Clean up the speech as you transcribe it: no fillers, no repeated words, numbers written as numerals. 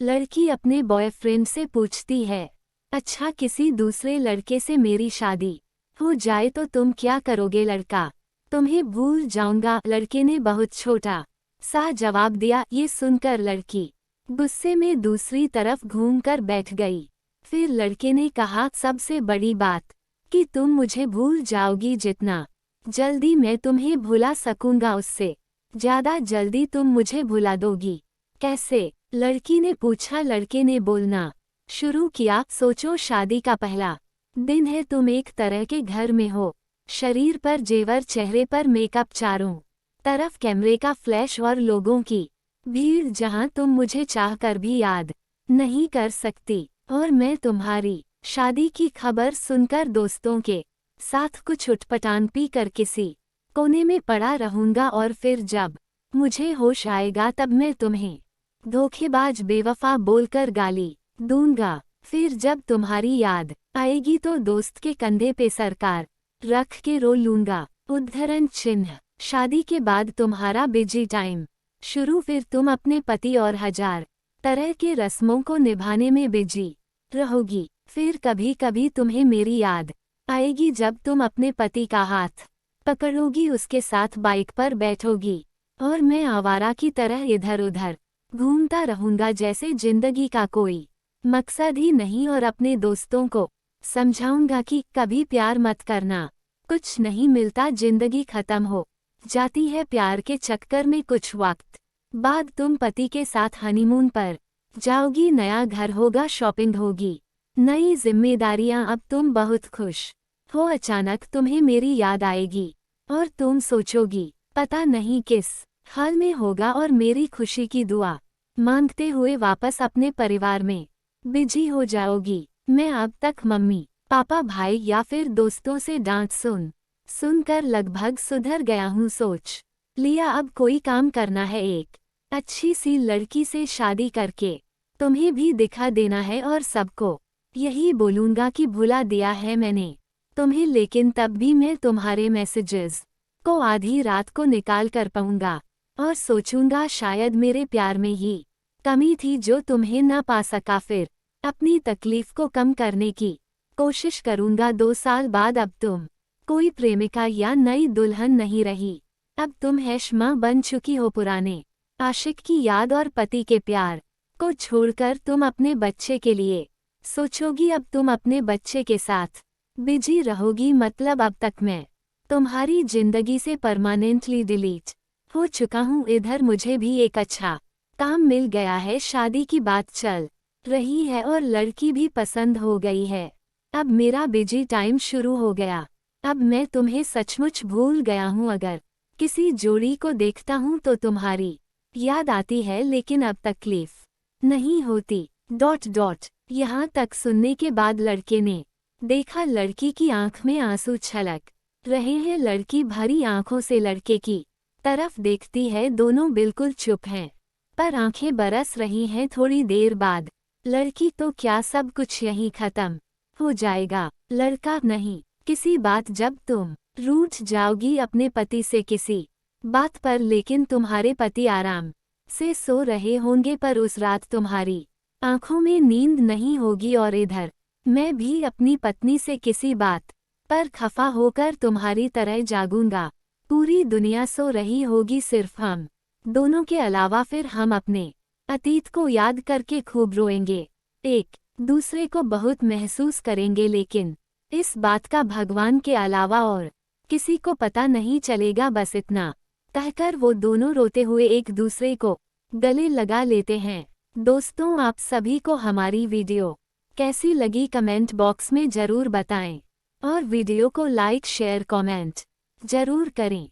लड़की अपने बॉयफ्रेंड से पूछती है, अच्छा किसी दूसरे लड़के से मेरी शादी हो जाए तो तुम क्या करोगे? लड़का, तुम्हें भूल जाऊंगा। लड़के ने बहुत छोटा सा जवाब दिया। ये सुनकर लड़की गुस्से में दूसरी तरफ घूमकर बैठ गई। फिर लड़के ने कहा, सबसे बड़ी बात कि तुम मुझे भूल जाओगी। जितना जल्दी मैं तुम्हें भुला सकूंगा उससे ज्यादा जल्दी तुम मुझे भुला दोगी। कैसे? लड़की ने पूछा। लड़के ने बोलना शुरू किया, सोचो शादी का पहला दिन है, तुम एक तरह के घर में हो, शरीर पर जेवर, चेहरे पर मेकअप, चारों तरफ कैमरे का फ्लैश और लोगों की भीड़, जहां तुम मुझे चाहकर भी याद नहीं कर सकती। और मैं तुम्हारी शादी की खबर सुनकर दोस्तों के साथ कुछ उटपटांग पी कर किसी कोने में पड़ा रहूंगा, और फिर जब मुझे होश आएगा तब मैं तुम्हें धोखेबाज, बेवफा बोलकर गाली दूंगा। फिर जब तुम्हारी याद आएगी तो दोस्त के कंधे पे सरकार रख के रो लूंगा। उद्धरण चिन्ह। शादी के बाद तुम्हारा बिजी टाइम शुरू। फिर तुम अपने पति और हजार तरह के रस्मों को निभाने में बिजी रहोगी। फिर कभी कभी तुम्हें मेरी याद आएगी जब तुम अपने पति का हाथ पकड़ोगी, उसके साथ बाइक पर बैठोगी, और मैं आवारा की तरह इधर उधर घूमता रहूंगा जैसे जिंदगी का कोई मकसद ही नहीं। और अपने दोस्तों को समझाऊंगा कि कभी प्यार मत करना, कुछ नहीं मिलता, जिंदगी खत्म हो जाती है प्यार के चक्कर में। कुछ वक्त बाद तुम पति के साथ हनीमून पर जाओगी, नया घर होगा, शॉपिंग होगी, नई जिम्मेदारियां। अब तुम बहुत खुश हो, अचानक तुम्हें मेरी याद आएगी और तुम सोचोगी पता नहीं किस हाल में होगा, और मेरी खुशी की दुआ मांगते हुए वापस अपने परिवार में बिजी हो जाओगी। मैं अब तक मम्मी पापा, भाई या फिर दोस्तों से डांट सुनकर लगभग सुधर गया हूँ। सोच लिया अब कोई काम करना है, एक अच्छी सी लड़की से शादी करके तुम्हें भी दिखा देना है, और सबको यही बोलूंगा कि भुला दिया है मैंने तुम्हें। लेकिन तब भी मैं तुम्हारे मैसेजेस को आधी रात को निकाल कर पाऊंगा, और सोचूंगा शायद मेरे प्यार में ही कमी थी जो तुम्हें न पा सका। फिर अपनी तकलीफ को कम करने की कोशिश करूंगा। 2 साल बाद अब तुम कोई प्रेमिका या नई दुल्हन नहीं रही, अब तुम हैशमा बन चुकी हो। पुराने आशिक की याद और पति के प्यार को छोड़कर तुम अपने बच्चे के लिए सोचोगी। अब तुम अपने बच्चे के साथ बिजी रहोगी। मतलब अब तक मैं तुम्हारी जिंदगी से परमानेंटली डिलीट हो चुका हूँ। इधर मुझे भी एक अच्छा काम मिल गया है, शादी की बात चल रही है और लड़की भी पसंद हो गई है। अब मेरा बिजी टाइम शुरू हो गया, अब मैं तुम्हें सचमुच भूल गया हूँ। अगर किसी जोड़ी को देखता हूँ तो तुम्हारी याद आती है, लेकिन अब तकलीफ नहीं होती। ... यहाँ तक सुनने के बाद लड़के ने देखा लड़की की आंख में आंसू छलक रहे हैं। लड़की भरी आंखों से लड़के की तरफ देखती है, दोनों बिल्कुल चुप हैं, पर आंखें बरस रही हैं। थोड़ी देर बाद लड़की, तो क्या सब कुछ यहीं खत्म हो जाएगा? लड़का, नहीं, किसी बात जब तुम रूठ जाओगी अपने पति से किसी बात पर, लेकिन तुम्हारे पति आराम से सो रहे होंगे, पर उस रात तुम्हारी आंखों में नींद नहीं होगी। और इधर मैं भी अपनी पत्नी से किसी बात पर खफा होकर तुम्हारी तरह जागूंगा। पूरी दुनिया सो रही होगी, सिर्फ हम दोनों के अलावा। फिर हम अपने अतीत को याद करके खूब रोएंगे, एक दूसरे को बहुत महसूस करेंगे, लेकिन इस बात का भगवान के अलावा और किसी को पता नहीं चलेगा। बस इतना कहकर वो दोनों रोते हुए एक दूसरे को गले लगा लेते हैं। दोस्तों, आप सभी को हमारी वीडियो कैसी लगी कमेंट बॉक्स में ज़रूर बताएं, और वीडियो को लाइक, शेयर, कमेंट ज़रूर करें।